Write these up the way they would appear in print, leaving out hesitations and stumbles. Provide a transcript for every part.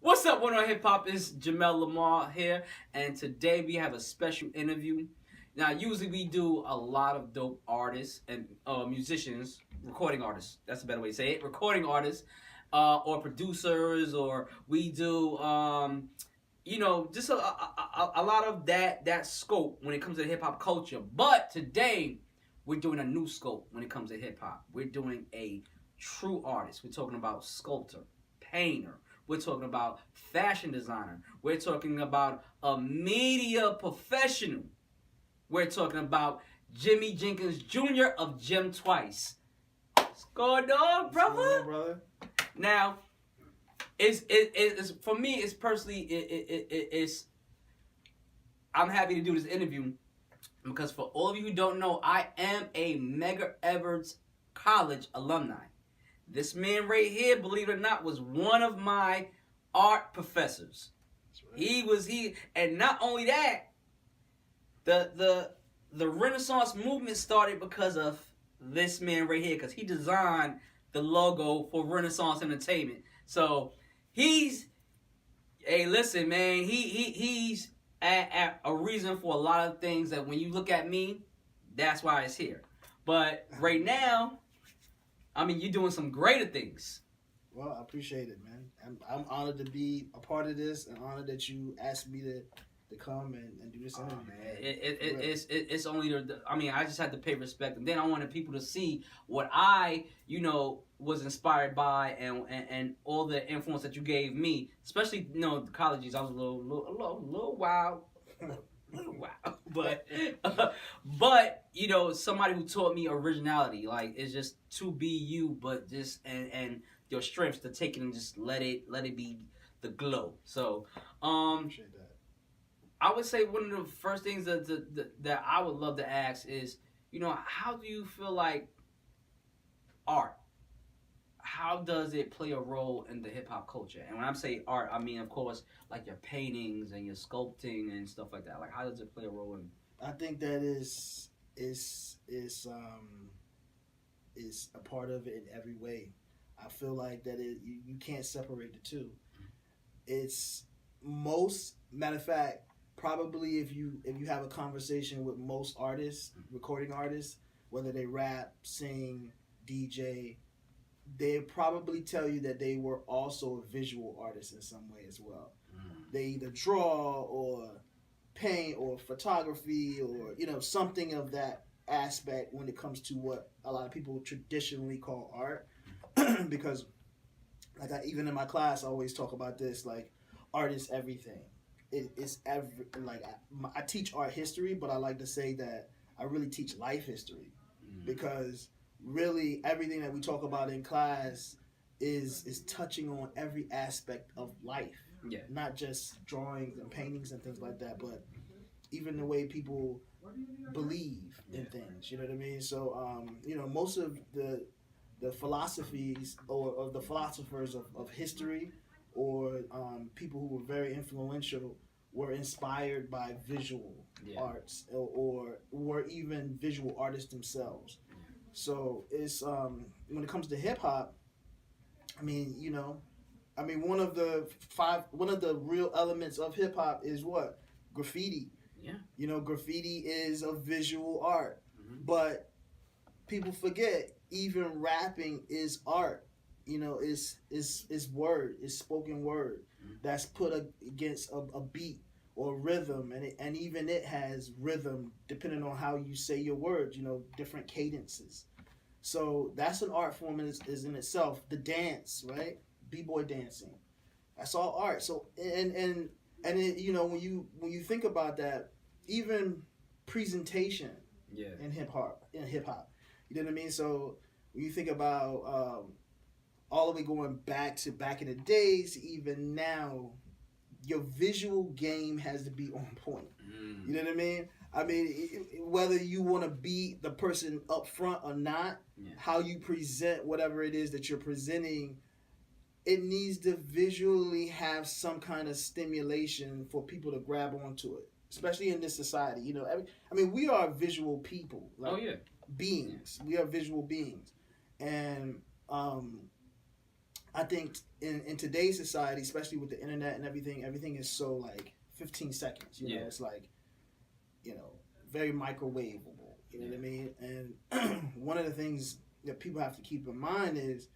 What's up, One on Hip Hop? It's Jamel Lamar here, and today we have a special interview. Now, usually we do a lot of dope artists and musicians, recording artists. That's a better way to say it. Recording artists, or producers, or we do, just a lot of that scope when it comes to hip hop culture. But today we're doing a new scope when it comes to hip hop. We're doing a true artist. We're talking about sculptor, painter. We're talking about fashion designer. We're talking about a media professional. We're talking about Jimmy Jenkins Jr. of Jim Twice. What's going on, brother? What's going on, brother? Now, it's for me. It's personally. It's. I'm happy to do this interview because for all of you who don't know, I am a Medgar Evers College alumni. This man right here, believe it or not, was one of my art professors. Right. And not only that, the Renaissance movement started because of this man right here, because he designed the logo for Renaissance Entertainment. So he's, hey, listen, man, he's at a reason for a lot of things that when you look at me, that's why it's here. But right now, I mean, you're doing some greater things. Well, I appreciate it, man. I'm honored to be a part of this, and honored that you asked me to come and do this interview. Man. It's only I just had to pay respect, and then I wanted people to see what I was inspired by, and all the influence that you gave me, especially the colleges. I was a little wild. Wow, but somebody who taught me originality, like it's just to be you, but just and your strengths to take it and just let it be the glow. So Appreciate that. I would say one of the first things that I would love to ask is, how do you feel like art? How does it play a role in the hip hop culture? And when I say art, I mean, of course, like your paintings and your sculpting and stuff like that. Like, how does it play a role in? I think that is a part of it in every way. I feel like that you can't separate the two. It's matter of fact, probably if you have a conversation with most artists, recording artists, whether they rap, sing, DJ, they probably tell you that they were also a visual artist in some way as well. They either draw or paint or photography or something of that aspect when it comes to what a lot of people traditionally call art. Because even in my class I always talk about this, like art is everything. It's I teach art history, but I like to say that I really teach life history, because really everything that we talk about in class is touching on every aspect of life. Yeah. Not just drawings and paintings and things like that, but even the way people believe in things. You know what I mean? So most of the philosophies or the philosophers of history, or people who were very influential, were inspired by visual arts, or were even visual artists themselves. So it's when it comes to hip hop, one of the real elements of hip hop is what? Graffiti. Yeah. Graffiti is a visual art, but people forget even rapping is art. It's word, it's spoken word that's put against a beat or rhythm, and even it has rhythm depending on how you say your words. Different cadences. So that's an art form is in itself. The dance, right? B-boy dancing, that's all art. So and when you think about that, even presentation in hip hop, you know what I mean. So when you think about all the way going back in the days, even now, your visual game has to be on point. You know what I mean? Whether you want to be the person up front or not, how you present whatever it is that you're presenting, it needs to visually have some kind of stimulation for people to grab onto it, especially in this society. We are visual people. Beings. We are visual beings. And I think in today's society, especially with the internet and everything is so like 15 seconds. You know, it's like, you know, very microwavable. You know what I mean? And one of the things that people have to keep in mind is,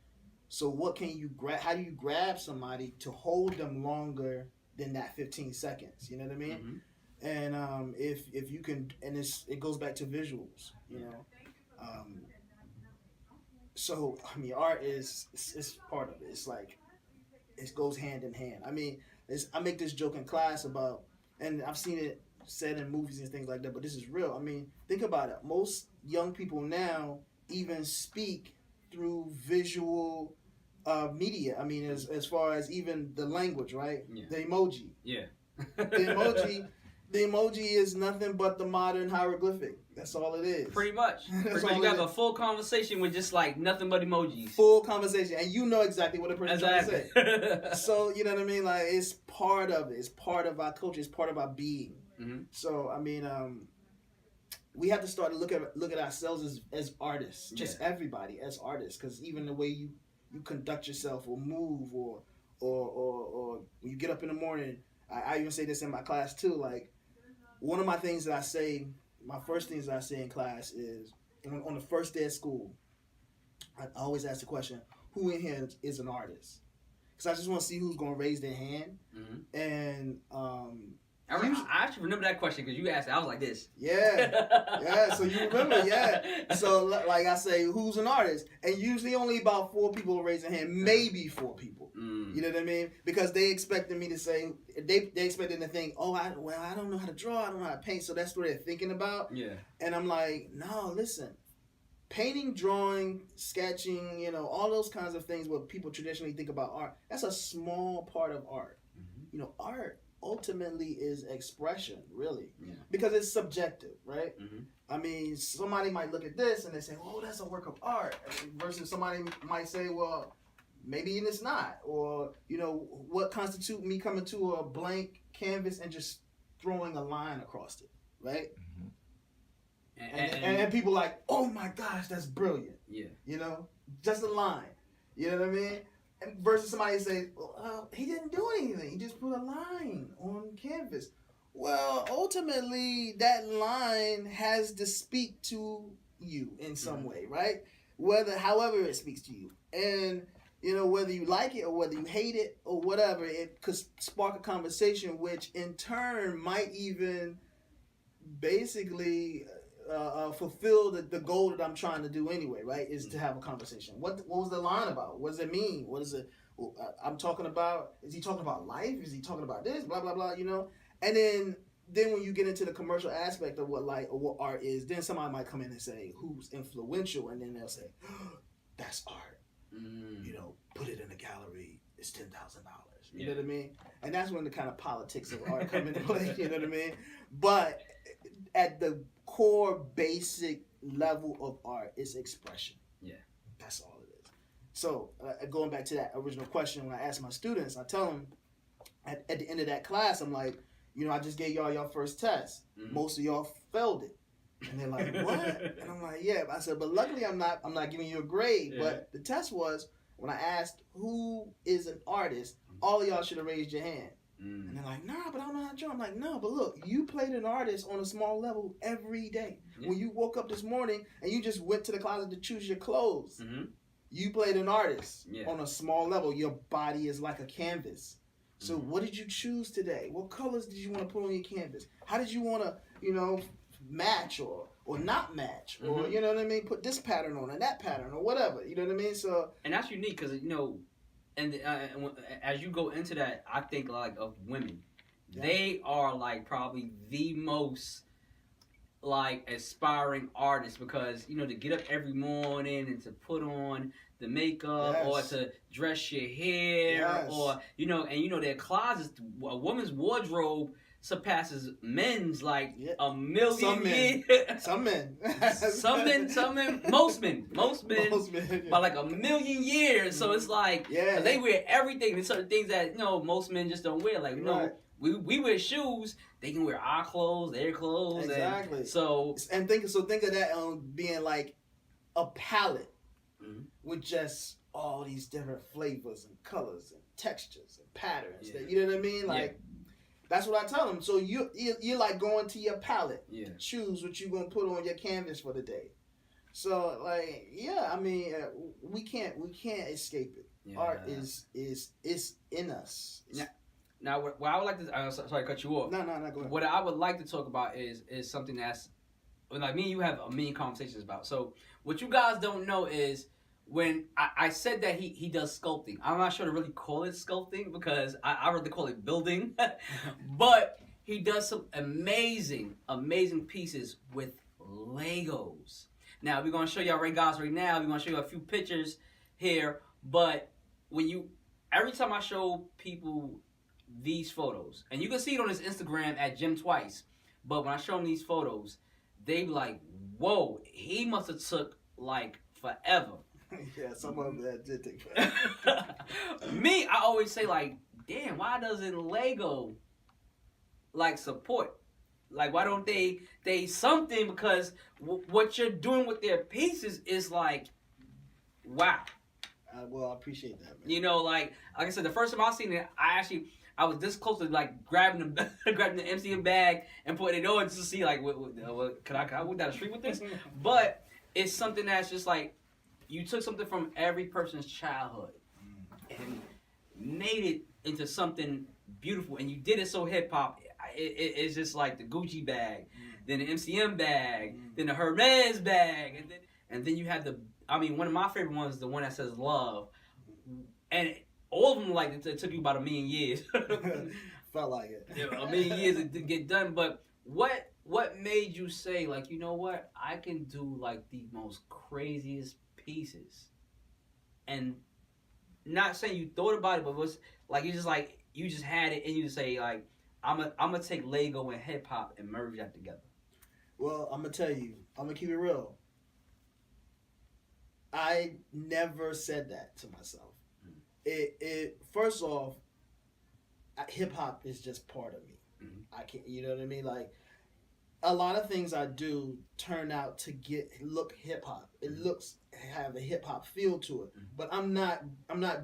so what can you grab? How do you grab somebody to hold them longer than that 15 seconds? You know what I mean? Mm-hmm. And if you can, and it goes back to visuals. You know. So I mean, art is it's part of it. It's like it goes hand in hand. I mean, I make this joke in class about, and I've seen it said in movies and things like that, but this is real. I mean, think about it. Most young people now even speak through visual media. I mean, as far as even the language, right? Yeah. The emoji. Yeah. The emoji is nothing but the modern hieroglyphic. That's all it is. Pretty much. You have a full conversation with just like nothing but emojis. Full conversation, and you know exactly what a person's trying to say. So you know what I mean? Like, it's part of it. It's part of our culture. It's part of our being. Mm-hmm. So I mean, we have to start to look at ourselves as artists. Just everybody as artists, because even the way you conduct yourself or move or when you get up in the morning. I even say this in my class too. Like, one of my things that I say. My first things that I say in class is, on the first day of school, I always ask the question, who in here is an artist? Because I just want to see who's going to raise their hand. Mm-hmm. And I actually remember that question because you asked it. I was like this. Yeah. So you remember, yeah. So like I say, who's an artist? And usually only about 4 people raise their hand, maybe 4 people. You know what I mean? Because they expected me to say, they expected to think, oh, I don't know how to draw, I don't know how to paint, so that's what they're thinking about. Yeah. And I'm like, no, listen, painting, drawing, sketching, you know, all those kinds of things what people traditionally think about art, that's a small part of art. Mm-hmm. You know, art ultimately is expression, really, because it's subjective, right? Mm-hmm. I mean, somebody might look at this and they say, oh, that's a work of art, versus somebody might say, well, maybe it's not. Or, you know, what constitutes me coming to a blank canvas and just throwing a line across it, right? Mm-hmm. And people like, oh my gosh, that's brilliant. Yeah. You know, just a line. You know what I mean? And versus somebody say, well, he didn't do anything. He just put a line on canvas. Well, ultimately, that line has to speak to you in some way, right? However it speaks to you. And you know, whether you like it or whether you hate it or whatever, it could spark a conversation, which in turn might even basically fulfill the goal that I'm trying to do anyway, right? Is to have a conversation. What was the line about? What does it mean? What is it? I'm talking about, is he talking about life? Is he talking about this? Blah, blah, blah, you know? And then when you get into the commercial aspect of what what art is, then somebody might come in and say, who's influential? And then they'll say, oh, that's art. You know, put it in a gallery, it's $10,000. You know what I mean? And that's when the kind of politics of art come into play, you know what I mean? But at the core basic level of art is expression. Yeah. That's all it is. So going back to that original question, when I ask my students, I tell them at the end of that class, I'm like, you know, I just gave y'all your first test. Mm-hmm. Most of y'all failed it. And they're like, what? And I'm like, yeah. I said, but luckily I'm not giving you a grade. Yeah. But the test was, when I asked who is an artist, all of y'all should have raised your hand. Mm. And they're like, nah, but I don't know how to draw. I'm like, no, but look, you played an artist on a small level every day. Yeah. When you woke up this morning and you just went to the closet to choose your clothes, you played an artist on a small level. Your body is like a canvas. So what did you choose today? What colors did you want to put on your canvas? How did you want to, you know, match or not match, or you know what I mean, put this pattern on and that pattern or whatever, you know what I mean? So, and that's unique because, you know, and as you go into that, I think like of women, they are like probably the most like aspiring artists, because, you know, to get up every morning and to put on the makeup or to dress your hair or, you know, and you know their closets, a woman's wardrobe surpasses men's like a million years. Some men. Most men by like a million years. So it's like they wear everything. There's certain things that, you know, most men just don't wear. Like, you know, we wear shoes. They can wear our clothes, their clothes. Exactly. And think of that being like a palette with just all these different flavors and colors and textures and patterns. That, you know what I mean? Like, that's what I tell them. So you're like going to your palette. Yeah. Choose what you're going to put on your canvas for the day. So, like, yeah, I mean, we can't escape it. Yeah. Art is in us. Now, what I would like to, sorry to cut you off. No, go ahead. What I would like to talk about is something that's, like, me and you have a million conversations about. So, what you guys don't know is, when I said that he does sculpting, I'm not sure to really call it sculpting because I rather call it building. But he does some amazing pieces with Legos. Now, we're going to show y'all guys right now. We're going to show you a few pictures here. But every time I show people these photos, and you can see it on his Instagram at Jim Twice, but when I show them these photos, they be like, whoa, he must have took like forever. Yeah, some of that did take forever. Me, I always say, like, damn, why doesn't Lego like support? Like, why don't they something? Because what you're doing with their pieces is like, wow. Well, I appreciate that, man. You know, like I said, the first time I seen it, I was this close to like grabbing the MCM bag and putting it on just to see like, can I walk down the street with this? But it's something that's just like, you took something from every person's childhood and made it into something beautiful, and you did it so hip hop. It's just like the Gucci bag, then the MCM bag, then the Hermes bag, and then you have one of my favorite ones is the one that says love, and all of them, like, it took you about 1,000,000 years. Felt like it. Yeah, 1,000,000 years to get done. But what made you say, like, you know what, I can do like the most craziest pieces? And not saying you thought about it, but it was like you just had it in you to say, like, I'm gonna take Lego and hip hop and merge that together. Well, I'm gonna tell you, I'm gonna keep it real. I never said that to myself. It first off, hip hop is just part of me. I can't, you know what I mean? Like, a lot of things I do turn out to look hip hop. It have a hip hop feel to it. But I'm not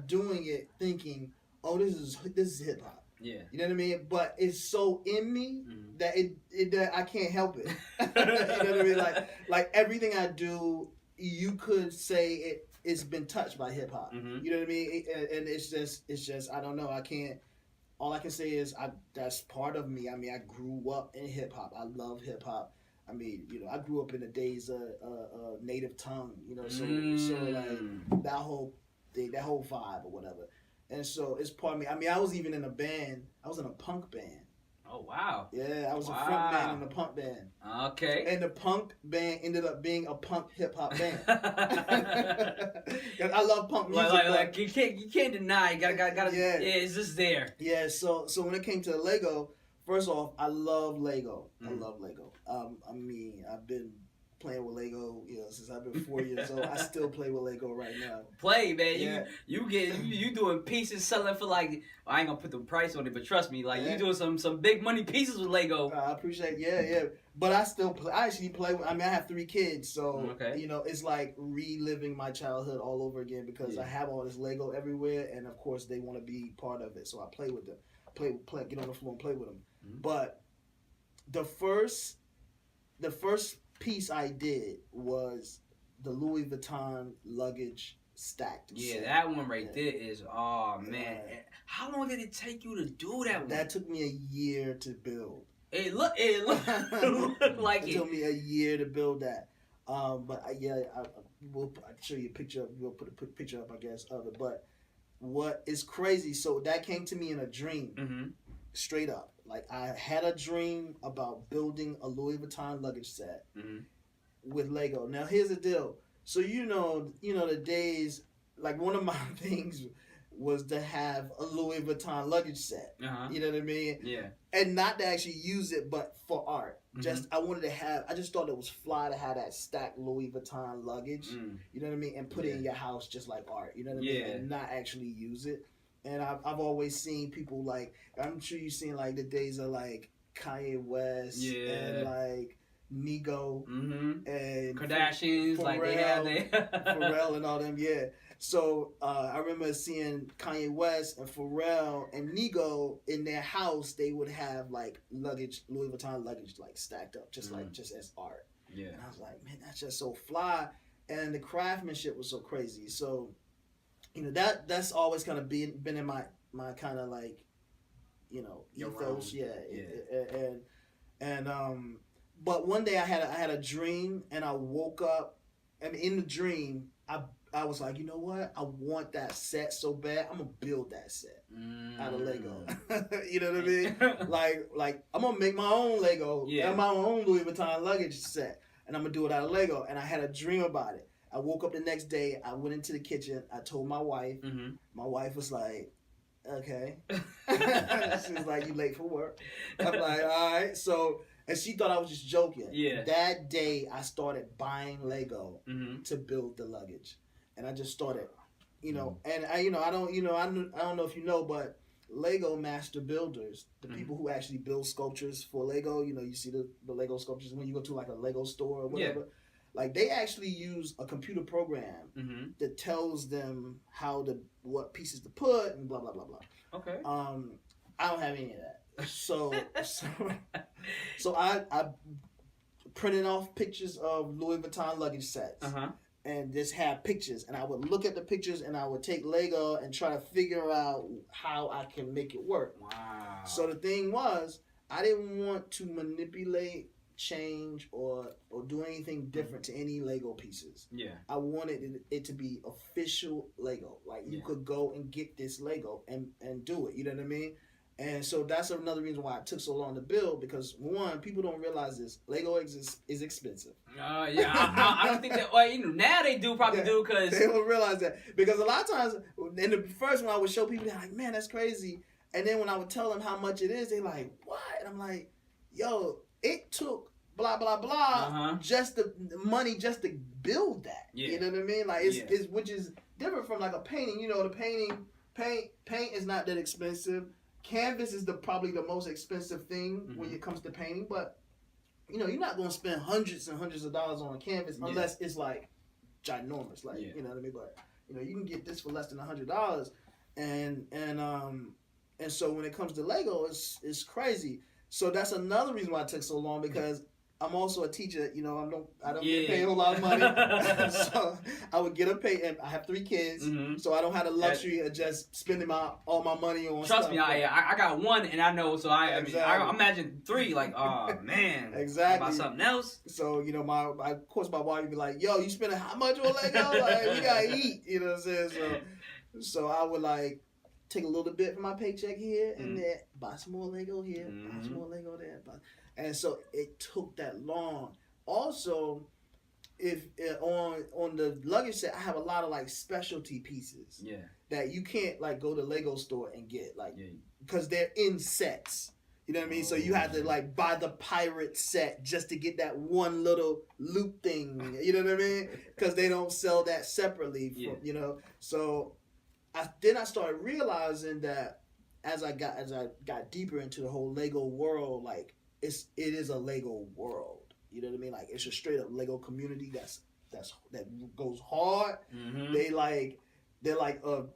doing it thinking, oh, this is hip hop. Yeah. You know what I mean? But it's so in me that that I can't help it. You know what I mean? Like everything I do, you could say it's been touched by hip hop. You know what I mean? And it's just I don't know. I can't. All I can say is that's part of me. I mean, I grew up in hip hop. I love hip hop. I mean, you know, I grew up in the days of native tongue. You know, so like that whole thing, that whole vibe or whatever. And so it's part of me. I mean, I was even in a band. I was in a punk band. Oh, wow. Yeah, I was a front man in a punk band. Okay. And the punk band ended up being a punk hip hop band. I love punk music. Like you can't deny. You gotta. Yeah, it's just there. Yeah. So when it came to Lego, first off, I love Lego. I love Lego. I mean, I've been playing with Lego, you know, since I've been 4 years old. I still play with Lego right now. Play, man. Yeah. You doing pieces selling for, like, I ain't gonna put the price on it, but trust me, like, you doing some big money pieces with Lego. I appreciate it. Yeah. But I still play. I actually play with, I mean, I have 3 kids, so you know, it's like reliving my childhood all over again because I have all this Lego everywhere, and of course they want to be part of it, so I play with them. Play, get on the floor and play with them. But the first piece I did was the Louis Vuitton luggage stacked. Yeah, that one right there is, oh man. How long did it take you to do that one? That took me a year to build. It looked like it took me a year to build that. But I show you a picture. We'll put a picture up, I guess, of it. But what is crazy? So that came to me in a dream, straight up. Like, I had a dream about building a Louis Vuitton luggage set with Lego. Now, here's the deal. So you know the days. Like, one of my things was to have a Louis Vuitton luggage set. You know what I mean? Yeah. And not to actually use it, but for art. Just I just thought it was fly to have that stacked Louis Vuitton luggage. You know what I mean? And put it in your house just like art. You know what I mean? And not actually use it. And I've always seen people, like, I'm sure you've seen, like, the days of, like, Kanye West and, like, Nigo and Kardashians, Pharrell, like they have Pharrell and all them, So I remember seeing Kanye West and Pharrell and Nigo in their house. They would have like luggage, Louis Vuitton luggage, like stacked up, just as art. Yeah. And I was like, man, that's just so fly, and the craftsmanship was so crazy. So, you know, that's always kind of been in my kind of like, you know, ethos. Yeah. And but one day I had a dream, and I woke up, and in the dream I was like, you know what? I want that set so bad. I'm gonna build that set out of Lego. You know what I mean? like I'm gonna make my own Lego, my own Louis Vuitton luggage set, and I'm gonna do it out of Lego. And I had a dream about it. I woke up the next day. I went into the kitchen. I told my wife. Mm-hmm. My wife was like, okay. She was like, you late for work? I'm like, all right. So, and she thought I was just joking. Yeah. That day, I started buying Lego to build the luggage, and I just started, you know. And I don't know if you know, but Lego master builders, the people who actually build sculptures for Lego, you know, you see the Lego sculptures when you go to like a Lego store or whatever. Yeah. Like, they actually use a computer program that tells them what pieces to put and blah blah blah blah. Okay. I don't have any of that. So I printed off pictures of Louis Vuitton luggage sets. And just have pictures, and I would look at the pictures, and I would take Lego and try to figure out how I can make it work. Wow. So the thing was, I didn't want to manipulate, change, or do anything different to any Lego pieces. Yeah. I wanted it to be official Lego. Like, you could go and get this Lego and do it. You know what I mean? And so that's another reason why it took so long to build, because one, people don't realize this. Lego is expensive. Yeah, I don't think that. Well, you know, now they do probably do, because they don't realize that, because a lot of times in the first one I would show people, they're like, man, that's crazy. And then when I would tell them how much it is, they're like, what? And I'm like, yo, it took blah blah blah just the money just to build that. Yeah. You know what I mean? Like, it's which is different from like a painting. You know, the paint is not that expensive. Canvas is probably the most expensive thing when it comes to painting, but you know, you're not going to spend hundreds and hundreds of dollars on a canvas unless it's like ginormous, like you know what I mean. But you know, you can get this for less than $100, and so when it comes to Lego, it's crazy. So that's another reason why it took so long, because I'm also a teacher. You know, I don't get paid a lot of money, so I would get a pay. And I have 3 kids, so I don't have the luxury of just spending all my money on. Trust me, I got 1, and I know. So I imagine 3. Like, oh man, exactly. About something else. So you know, of course my wife would be like, "Yo, you spending how much on Lego? Like, we gotta eat." You know what I'm saying? So I would like take a little bit from my paycheck here and there, buy some more Lego here, buy some more Lego there. And so it took that long. Also, if on the luggage set, I have a lot of like specialty pieces that you can't like go to Lego store and get, like, because they're in sets. You know what I mean? So you have to like buy the pirate set just to get that one little loop thing. You know what I mean? Because they don't sell that separately. You know. So I started realizing that as I got deeper into the whole Lego world, like, it is a Lego world. You know what I mean? Like, it's a straight up Lego community that goes hard. They're like an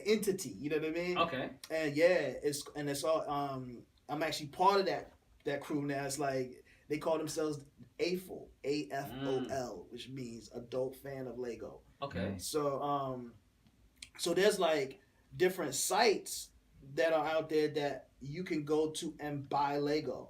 entity. You know what I mean? Okay. And it's all. I'm actually part of that crew now. It's like they call themselves AFOL, AFOL, which means Adult Fan of Lego. Okay. So so there's like different sites that are out there that you can go to and buy Lego.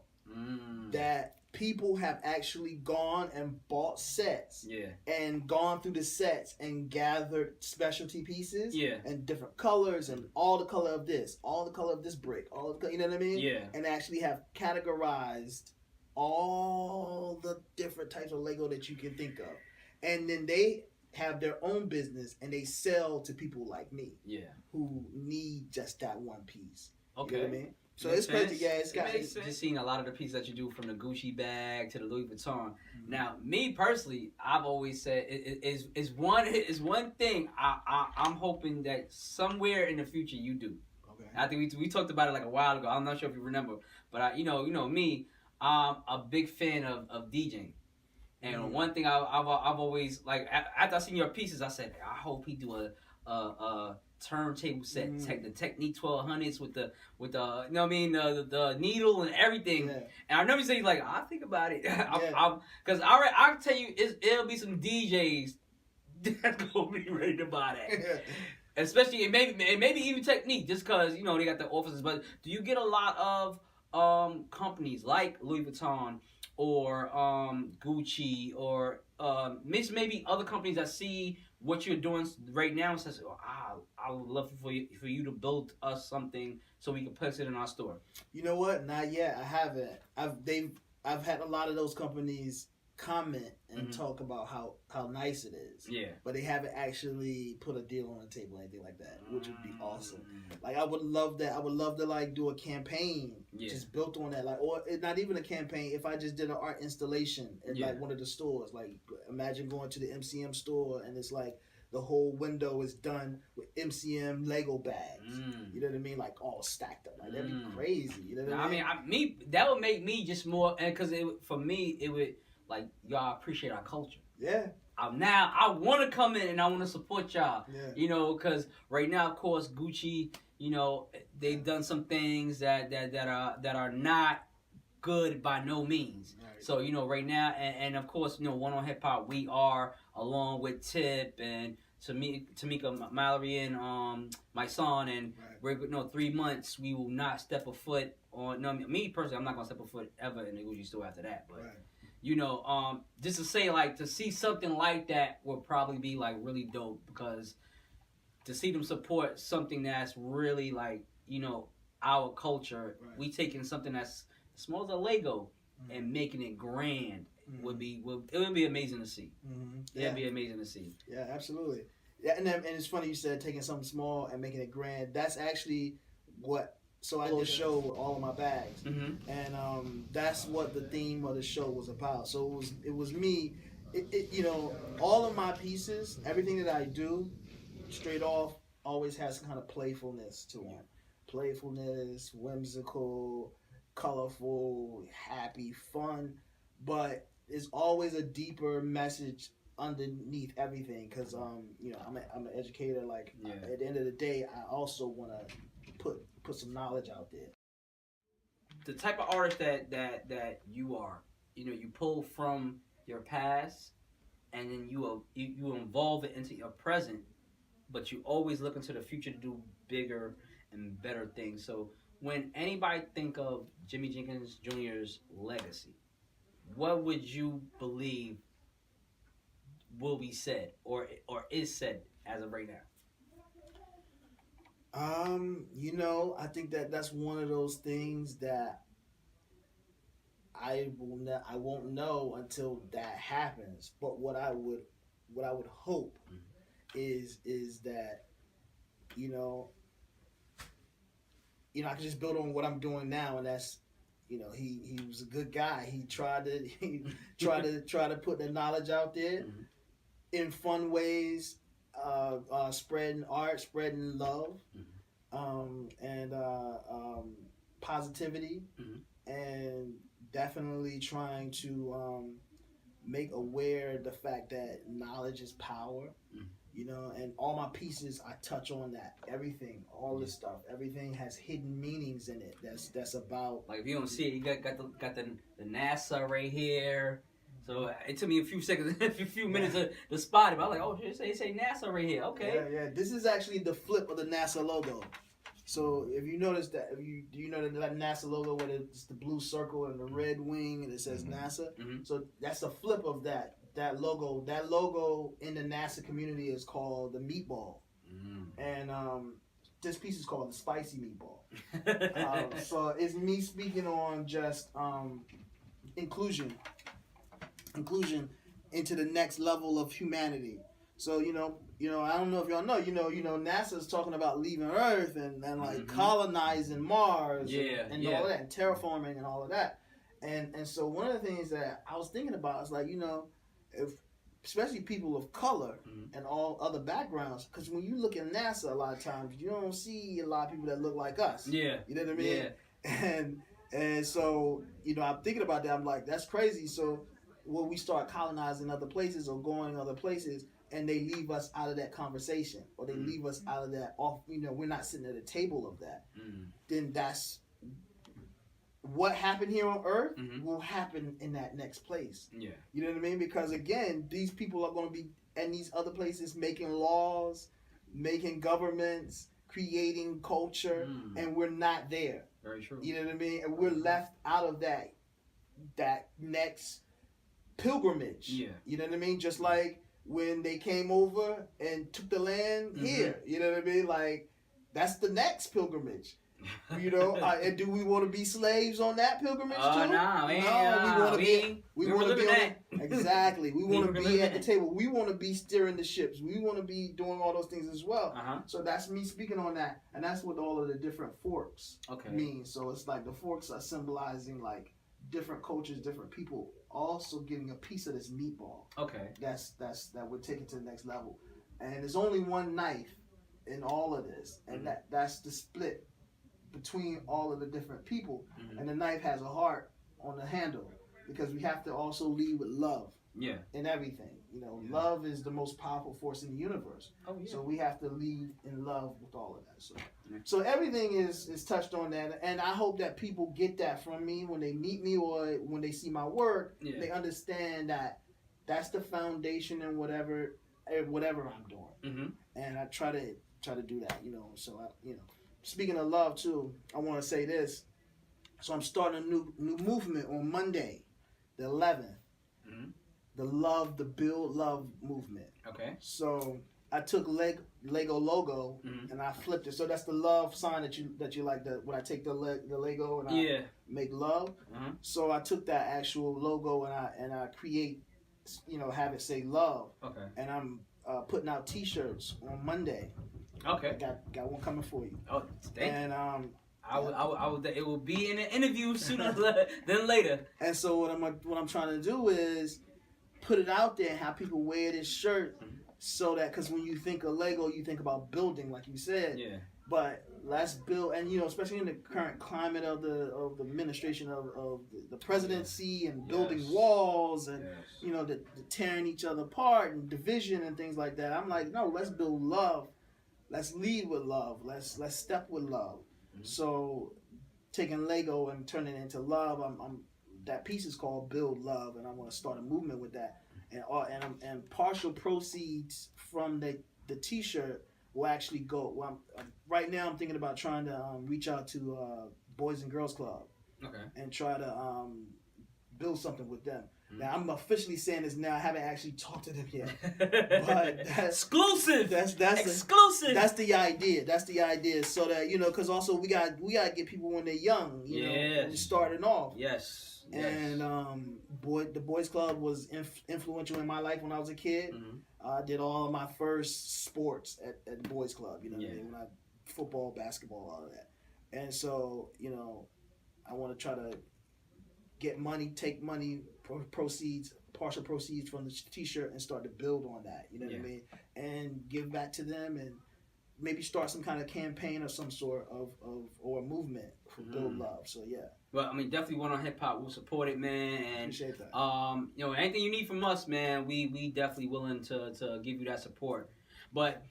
That people have actually gone and bought sets. And gone through the sets and gathered specialty pieces. And different colors and all the color of this, all the color of this brick, you know what I mean? And actually have categorized all the different types of Lego that you can think of. And then they have their own business and they sell to people like me who need just that one piece. Okay. You know what I mean? So it's crazy, it's just seeing a lot of the pieces that you do, from the Gucci bag to the Louis Vuitton. Now, me personally, I've always said is one thing I'm hoping that somewhere in the future you do. Okay. I think we talked about it like a while ago. I'm not sure if you remember, but you know me, I'm a big fan of DJing. And one thing I've always like after I seen your pieces, I said I hope he do a turntable set, the Technique 1200s with the you know what I mean, the needle and everything. Yeah. And I remember saying like I think about it, Yeah. because I'll tell you it'll be some DJs that's gonna be ready to buy that. Yeah. Especially maybe even Technique, just because you know they got the offices. But do you get a lot of companies like Louis Vuitton or Gucci or maybe other companies that see what you're doing right now and says, oh, I would love for you to build us something so we can place it in our store? You know what? Not yet. I haven't. I've had a lot of those companies comment and talk about how nice it is. Yeah. But they haven't actually put a deal on the table or anything like that, which would be awesome. Like I would love that. I would love to like do a campaign just built on that. Like, or not even a campaign. If I just did an art installation at like one of the stores, like imagine going to the MCM store and it's like the whole window is done with MCM Lego bags. You know what I mean? Like all stacked up. Like that'd be crazy. You know what I mean? That would make me just more, and because for me it would. Like, y'all appreciate our culture. Yeah. Now, I want to come in and I want to support y'all. Yeah. You know, because right now, of course, Gucci, you know, they've done some things that are not good by no means. Right. So, you know, right now, and of course, you know, One on Hip Hop, we are, along with Tip and Tamika Mallory and my son, and we're 3 months, we will not step a foot on, no, me personally, I'm not going to step a foot ever in the Gucci store after that, but... Right. You know, just to say, like, to see something like that would probably be, like, really dope, because to see them support something that's really, like, you know, our culture, we taking something that's small as a Lego and making it grand it would be amazing to see. Yeah. It'd be amazing to see. Yeah, absolutely. Yeah, and it's funny you said taking something small and making it grand. That's actually what... So I did a show with all of my bags, and that's what the theme of the show was about. So it was me, you know, all of my pieces, everything that I do, straight off, always has kind of playfulness to it. Playfulness, whimsical, colorful, happy, fun, but it's always a deeper message underneath everything. Because you know, I'm an educator. Like at the end of the day, I also want to put some knowledge out there. The type of artist that you are, you know, you pull from your past and then you involve it into your present, but you always look into the future to do bigger and better things. So when anybody think of Jimmy Jenkins Jr.'s legacy, what would you believe will be said or is said as of right now? You know, I think that's one of those things that I won't know until that happens. But what I would hope is that you know I can just build on what I'm doing now, and that's, you know, he was a good guy. He tried to put the knowledge out there in fun ways. Spreading art, spreading love, and positivity, and definitely trying to make aware the fact that knowledge is power. You know, and all my pieces, I touch on that. Everything, all this stuff, everything has hidden meanings in it. That's about, like, if you don't see it, you got the NASA right here. So it took me a few seconds, a few minutes to spot it. But I was like, oh, it say NASA right here. Okay. Yeah. This is actually the flip of the NASA logo. So if you notice that, do you know that NASA logo where it's the blue circle and the red wing and it says NASA? So that's a flip of that logo. That logo in the NASA community is called the meatball, and this piece is called the spicy meatball. So it's me speaking on just inclusion into the next level of humanity. So you know, I don't know if y'all know, you know, NASA's talking about leaving Earth and like colonizing Mars and all of that, and terraforming and all of that. And so one of the things that I was thinking about is, like, you know, if especially people of color and all other backgrounds, because when you look at NASA, a lot of times you don't see a lot of people that look like us. Yeah. You know what I mean? Yeah. And so, you know, I'm thinking about that. I'm like, that's crazy. So where we start colonizing other places or going other places, and they leave us out of that conversation, or they leave us out of that off. We're not sitting at the table of that. Then that's what happened here on Earth will happen in that next place. Yeah. You know what I mean? Because again, these people are going to be in these other places making laws, making governments, creating culture, and we're not there. Very true. You know what I mean? And we're left out of that next pilgrimage. Yeah. You know what I mean? Just like when they came over and took the land here. You know what I mean? Like, that's the next pilgrimage. And do we want to be slaves on that pilgrimage too? No, we want to be. We want to be on exactly. We want to be at the table. We want to be steering the ships. We want to be doing all those things as well. So that's me speaking on that, and that's what all of the different forks mean. So it's like the forks are symbolizing like different cultures, different people, also getting a piece of this meatball. That would take it to the next level. And there's only one knife in all of this, and that's the split between all of the different people, and the knife has a heart on the handle, because we have to also lead with love in everything. Love is the most powerful force in the universe. So we have to lead in love with all of that. So everything is touched on that, and I hope that people get that from me when they meet me or when they see my work. They understand that that's the foundation in whatever I'm doing, and I try to do that. So Speaking of love too, I want to say this. So I'm starting a new movement on Monday, the 11th. The Build Love movement. So I took Lego logo and I flipped it. So that's the love sign that you like. When I take the Lego and I make love. So I took that actual logo and I create, have it say love. And I'm putting out T-shirts on Monday. Got one coming for you. Oh, thank you. And it will be in an interview sooner than later. And so what I'm trying to do is put it out there and have people wear this shirt, so that, because when you think of Lego, you think about building, like you said. But let's build, and especially in the current climate of the administration of the presidency and building walls and the tearing each other apart and division and things like that. I'm like, no, let's build love. Let's lead with love. Let's step with love. So, taking Lego and turning it into love, that piece is called Build Love, and I want to start a movement with that. And partial proceeds from the T-shirt will actually go. Well, right now I'm thinking about trying to reach out to Boys and Girls Club, and try to build something with them. Now I'm officially saying this now. I haven't actually talked to them yet, but that's exclusive. That's exclusive. That's the idea. That's the idea. So that because also we got to get people when they're young. When they're starting off. And the Boys Club was influential in my life when I was a kid. I did all of my first sports at the Boys Club. What I mean? Football, basketball, all of that. And so I want to try to get money, take money, partial proceeds from the T-shirt, and start to build on that. You know what I mean? And give back to them, and maybe start some kind of campaign of some sort or a movement for Build Love. So Well, I mean, definitely One on Hip Hop will support it, man. And appreciate that. Anything you need from us, man, we definitely willing to give you that support. But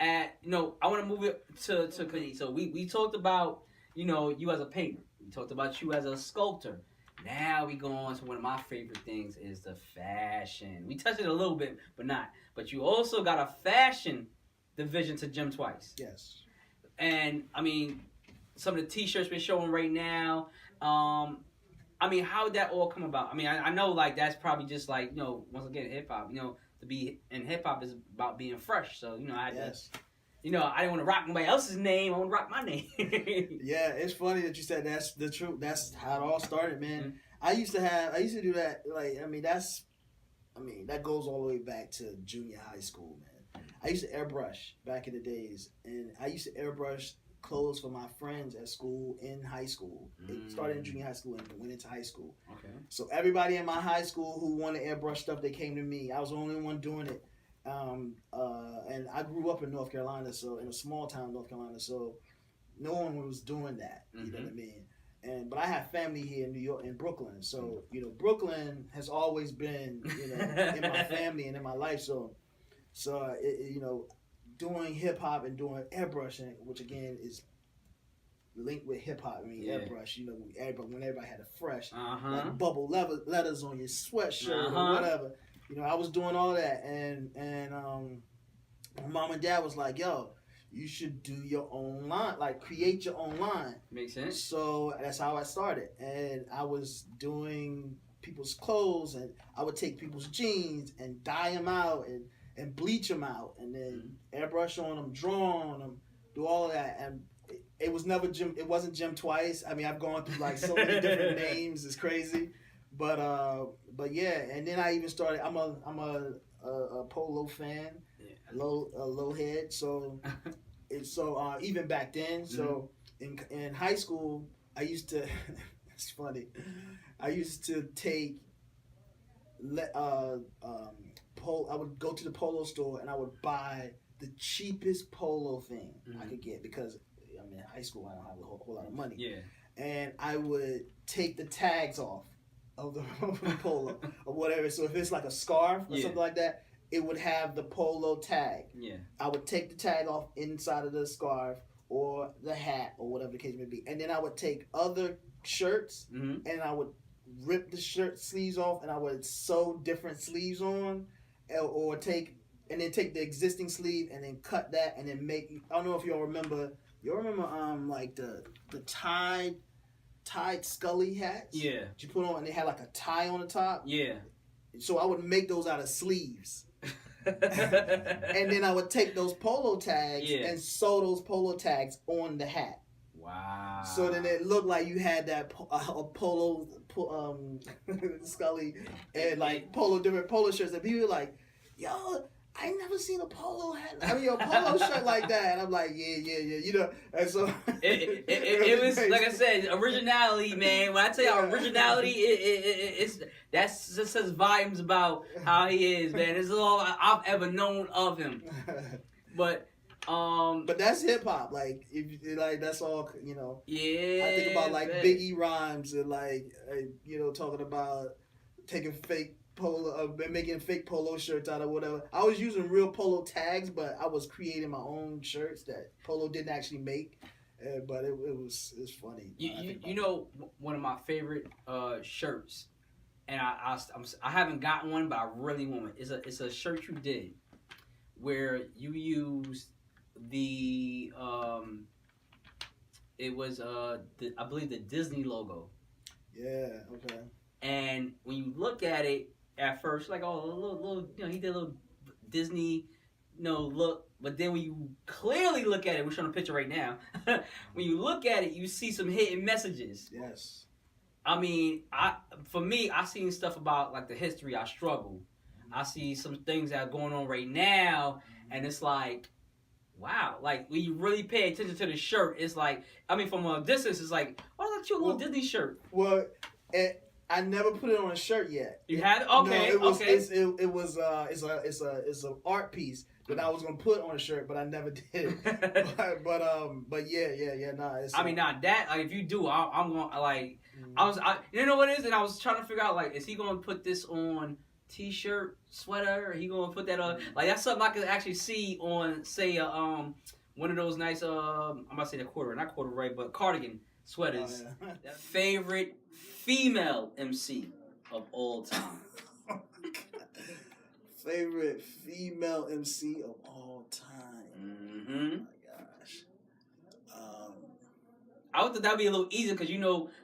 I want to move it to so we talked about you as a painter. We talked about you as a sculptor. Now we go on to one of my favorite things is the fashion. We touched it a little bit, but not. But you also got a fashion division to Gym Twice. Yes. And I mean, some of the T-shirts we're showing right now. I mean, how did that all come about? I mean, I know like that's probably just like once again hip hop. To be in hip hop is about being fresh. So I had to. I didn't want to rock nobody else's name. I want to rock my name. Yeah, it's funny that you said that's the truth. That's how it all started, man. I used to do that. That goes all the way back to junior high school, man. I used to airbrush back in the days, and I used to airbrush clothes for my friends at school in high school. It started in junior high school and went into high school. So everybody in my high school who wanted airbrush stuff, they came to me. I was the only one doing it. And I grew up in North Carolina, so in a small town, North Carolina, so no one was doing that. You know what I mean? But I have family here in New York, in Brooklyn. So Brooklyn has always been in my family and in my life. So doing hip hop and doing airbrushing, which again is linked with hip hop. I mean, airbrush. When everybody had a fresh like bubble letters on your sweatshirt or whatever. I was doing all that, and my mom and dad was like, "Yo, you should do your own line, like create your own line." Makes sense. So that's how I started, and I was doing people's clothes, and I would take people's jeans and dye them out and bleach them out, and then airbrush on them, draw on them, do all of that, and it was never Jim. It wasn't Jim Twice. I mean, I've gone through like so many different names. It's crazy, but yeah. And then I even started. I'm a polo fan, low head. So even back then. So in high school, I used to. It's funny. I used to take. I would go to the polo store and I would buy the cheapest polo thing I could get because I'm in high school. I don't have a whole lot of money. Yeah. And I would take the tags off of the polo or whatever. So if it's like a scarf or something like that, it would have the polo tag. Yeah. I would take the tag off inside of the scarf or the hat or whatever the case may be. And then I would take other shirts and I would rip the shirt sleeves off and I would sew different sleeves on or take the existing sleeve and then cut that and then make. I don't know if y'all remember like the tied Scully hats. Yeah. That you put on and they had like a tie on the top. Yeah. So I would make those out of sleeves. And then I would take those polo tags and sew those polo tags on the hat. Wow. So then it looked like you had that polo Scully and like different polo shirts, and people were like, "Yo, I ain't never seen a polo hat. I mean, a polo shirt like that." And I'm like, "Yeah." And so it was like I said, originality, man. When I tell you originality, it's just says volumes about how he is, man. This is all I've ever known of him. But that's hip hop. Like that's all Yeah. I think about like Biggie rhymes and like talking about taking fake polo, making fake polo shirts out of whatever. I was using real polo tags, but I was creating my own shirts that polo didn't actually make. But it's funny. One of my favorite shirts, and I haven't gotten one, but I really want one. It's a shirt you did where you used the it was I believe the Disney logo. Yeah. Okay. And when you look at it at first, like, oh, a little, he did a little Disney, look. But then when you clearly look at it, we're showing a picture right now. When you look at it, you see some hidden messages. Yes. I mean, for me, I seen stuff about like the history. I struggle. I see some things that are going on right now, and it's like, wow. Like when you really pay attention to the shirt, it's like, I mean, from a distance, it's like, why not you a little Disney shirt? Well, I never put it on a shirt yet. You had it? Okay. No, okay. It's an art piece that I was gonna put on a shirt, but I never did. but yeah. Nah. I mean, not that. Like, if you do, I'm gonna like. You know what it is, and I was trying to figure out like, is he gonna put this on T-shirt, sweater, or he gonna put that on? Like, that's something I could actually see on, say, one of those nice I'm about to say not corduroy, but cardigan sweaters. Oh, yeah. Favorite female MC of all time. Favorite female MC of all time. Oh my gosh. I would think that would be a little easier because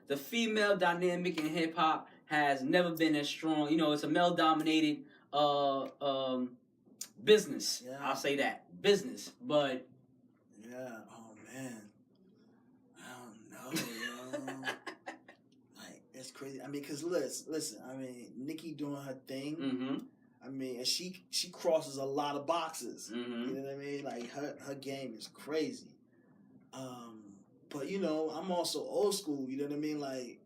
the female dynamic in hip hop has never been as strong. It's a male dominated business. Yeah. I'll say that business, but yeah. Oh man, I don't know, yo. Like, it's crazy. I mean, cause listen. I mean, Nicki doing her thing. Mm-hmm. I mean, and she crosses a lot of boxes. Mm-hmm. You know what I mean? Like her game is crazy. But I'm also old school. You know what I mean? Like,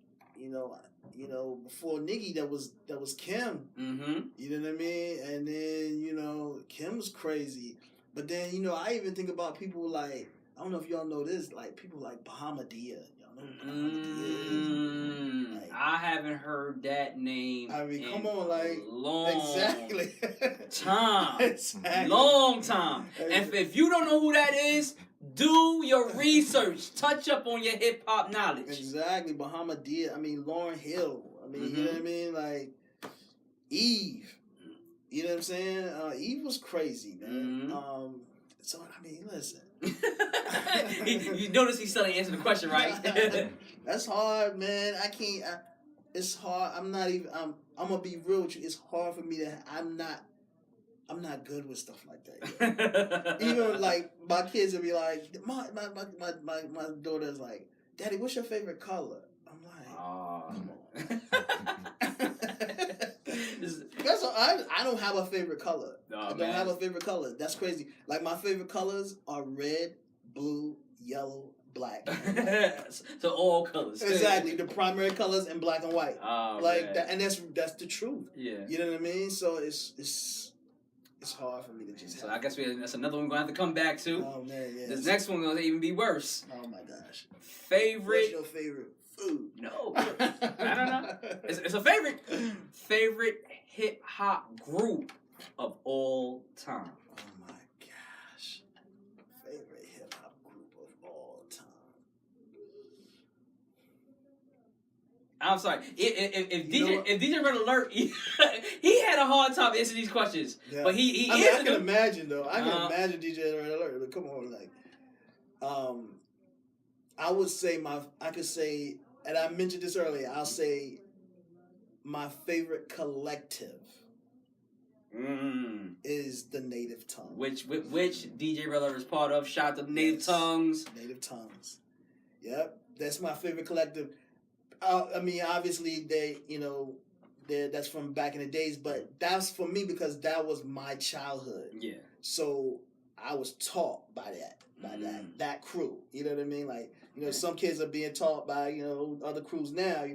before Nicki, that was Kim. Mm-hmm. You know what I mean? And then Kim was crazy. But then I even think about people like I don't know if y'all know this. Like people like Bahamadia. Y'all know who Bahamadia is? Like, I haven't heard that name. I mean, come on, like long exactly time, exactly. long time. And if you don't know who that is, do your research. Touch up on your hip hop knowledge. Exactly, Bahamadia. I mean, Lauryn Hill. I mean, you know what I mean? Like Eve. You know what I'm saying? Eve was crazy, man. So I mean, listen. You notice he's still answering the question, right? That's hard, man. I can't. It's hard. I'm not even. I'm gonna be real with you. It's hard for me to. I'm not good with stuff like that. Even like my kids will be like, my daughter's like, Daddy, what's your favorite color? I'm like, come on. That's all, I don't have a favorite color. I don't have a favorite color. That's crazy. Like my favorite colors are red, blue, yellow, black. So all colors. Exactly. The primary colors and black and white. Like that, and that's the truth. Yeah. You know what I mean? So it's hard for me to just. So I guess that's another one we're gonna have to come back to. Oh man, yeah. This next one gonna even be worse. Oh my gosh. Favorite. What's your favorite food? No, I don't know. It's a favorite. Favorite hip hop group of all time. Oh my gosh. Favorite hip hop group of all time. I'm sorry. If DJ Red Alert, he had a hard time answering these questions. Yeah. But he I can imagine though. I can imagine DJ Red Alert. But come on, like, I would say I could say, and I mentioned this earlier. I'll say my favorite collective is the Native Tongues. Which DJ Red Alert is part of. Shout out to Native Tongues. Native Tongues. Yep, that's my favorite collective. I mean, obviously that's from back in the days, but that's for me because that was my childhood. Yeah. So I was taught by that crew. You know what I mean? Like, some kids are being taught by, other crews now,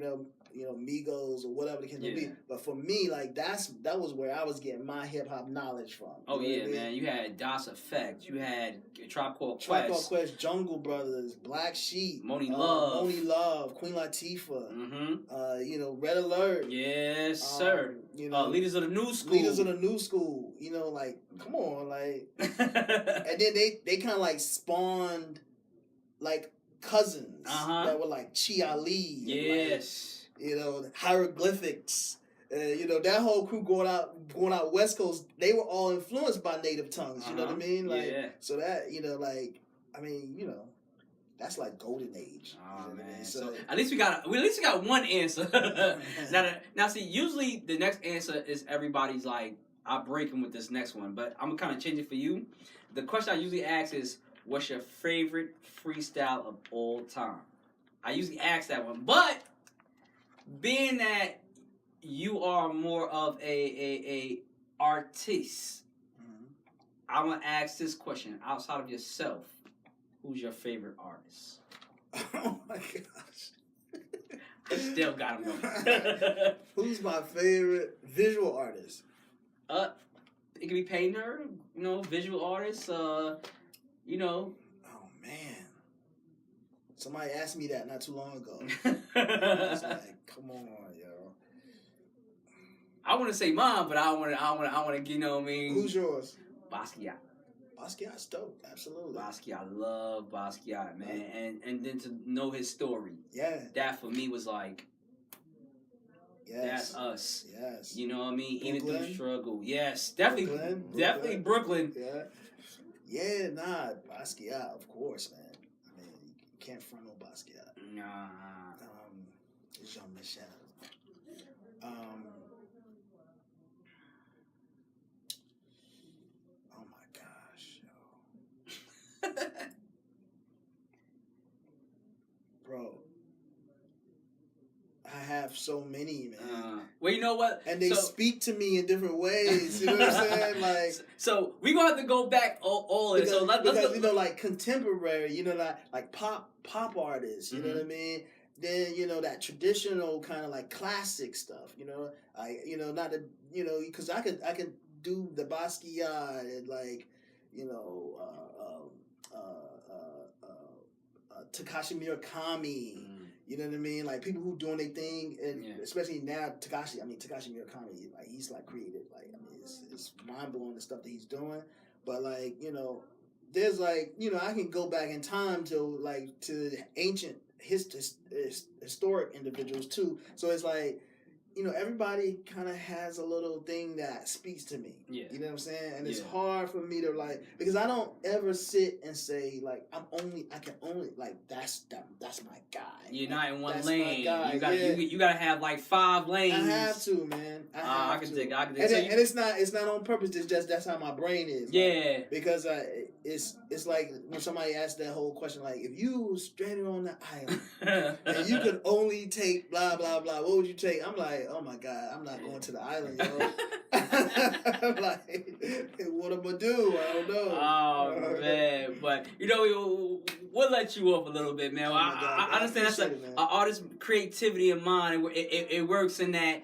Migos or whatever the case may be. But for me, like that was where I was getting my hip hop knowledge from. Oh yeah, man. You had Das Effect, you had Tribe Called Quest, Jungle Brothers, Black Sheep, Moni Love, Queen Latifah, Red Alert. Yes, sir. Leaders of the New School. Like come on, like and then they kind of like spawned like cousins that were like Chi Ali. Yes. Hieroglyphics. That whole crew going out West Coast, they were all influenced by Native Tongues. You know what I mean? Like, so that, that's like golden age. Oh man! I mean? So at least we got one answer. now, see, usually the next answer is everybody's like, I'll break them with this next one, but I'm gonna kind of change it for you. The question I usually ask is, what's your favorite freestyle of all time? I usually ask that one, but being that you are more of a artist, I'm gonna ask this question outside of yourself. Who's your favorite artist? Oh my gosh! I still got him going. Who's my favorite visual artist? It could be painter, visual artist. Oh man. Somebody asked me that not too long ago. I was like, come on, yo. I want to say mine, but I want to, what I mean. Who's yours? Basquiat. Basquiat's dope, absolutely. Basquiat, I love Basquiat, man, and then to know his story. Yeah. That for me was like, that's us. Yes. You know what I mean? Brooklyn. Even through the struggle. Yes, definitely Brooklyn. Yeah. Yeah, Basquiat, of course, man. I mean, you can't front no Basquiat. Nah. It's Jean-Michel. Oh my gosh, yo. Bro. I have so many, man. Well, you know what? And they speak to me in different ways. You know what I'm saying? Like, so we're gonna have to go back all in. So let's go. Like contemporary, like pop artists. You know what I mean? Then that traditional kind of like classic stuff. Not the because I could do the Basquiat and like Takashi Murakami. You know what I mean? Like people who doing their thing, and especially now Takashi Murakami, like he's like creative. Like I mean, it's mind blowing the stuff that he's doing. But like there's like I can go back in time to ancient historic individuals too. So it's like everybody kind of has a little thing that speaks to me. Yeah. You know what I'm saying? And it's hard for me to because I don't ever sit and say like I can only that's my guy. You're not in one that's lane. My guy. You gotta have like 5 lanes. I have to, man. I can dig. And it's not on purpose. It's just that's how my brain is. Yeah. Like, because it's like when somebody asked that whole question, like if you were stranded on the island and you could only take blah blah blah, what would you take? I'm like, oh my God, I'm not going to the island, yo. I'm like, what am I gonna do? I don't know. Oh man, but we'll let you off a little bit, man. I understand that's an artist's creativity of mind. It works in that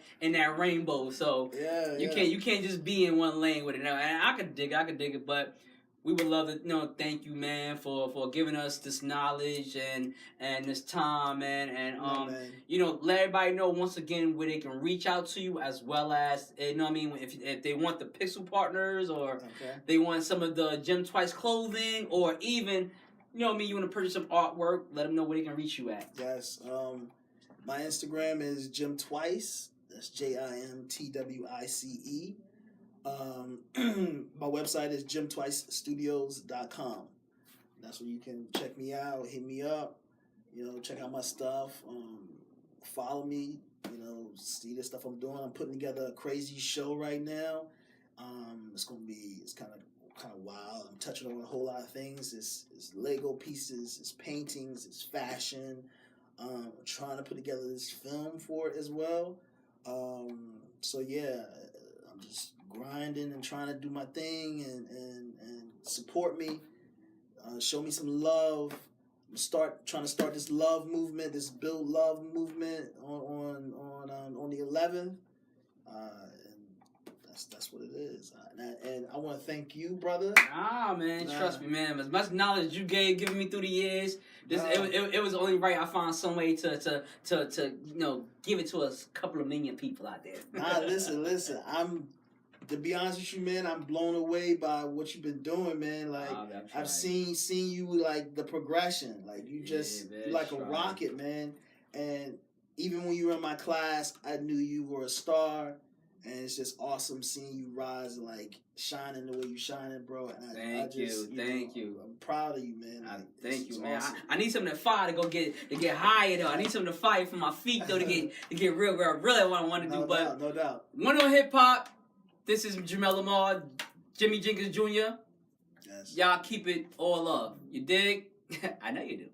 rainbow. So you can't just be in one lane with it. Now, and I could dig it, but we would love to thank you, man, for giving us this knowledge and this time, man. And let everybody know once again where they can reach out to you, as well as if they want the Pixel Partners, or they want some of the Jim Twice clothing, or even you want to purchase some artwork, let them know where they can reach you at. Yes. My Instagram is Jim Twice. That's JIMTWICE. My website is jimtwicestudios.com. That's where you can check me out, hit me up, check out my stuff, follow me, see the stuff I'm doing. I'm putting together a crazy show right now. It's kind of wild. I'm touching on a whole lot of things. It's Lego pieces, it's paintings, it's fashion. I'm trying to put together this film for it as well. So yeah, I'm just grinding and trying to do my thing and support me, show me some love. I'm trying to start this love movement, this build love movement on the 11th, and that's what it is. And I want to thank you, brother. Man, trust me, man. As much knowledge you given me through the years, it was only right I found some way to give it to a couple of million people out there. Listen. To be honest with you, man, I'm blown away by what you've been doing, man. Like I've seen you like the progression. Like you you're like a rocket, man. And even when you were in my class, I knew you were a star. And it's just awesome seeing you rise and like shining the way you shining, bro. And thank you. I'm proud of you, man. Thank you, man. Awesome. I need something to fire to get higher though. I need something to fire for my feet though to get real. Really what I want to do. No doubt. One on hip hop. This is Jamel Lamar, Jimmy Jenkins Jr. Yes. Y'all keep it all up. You dig? I know you do.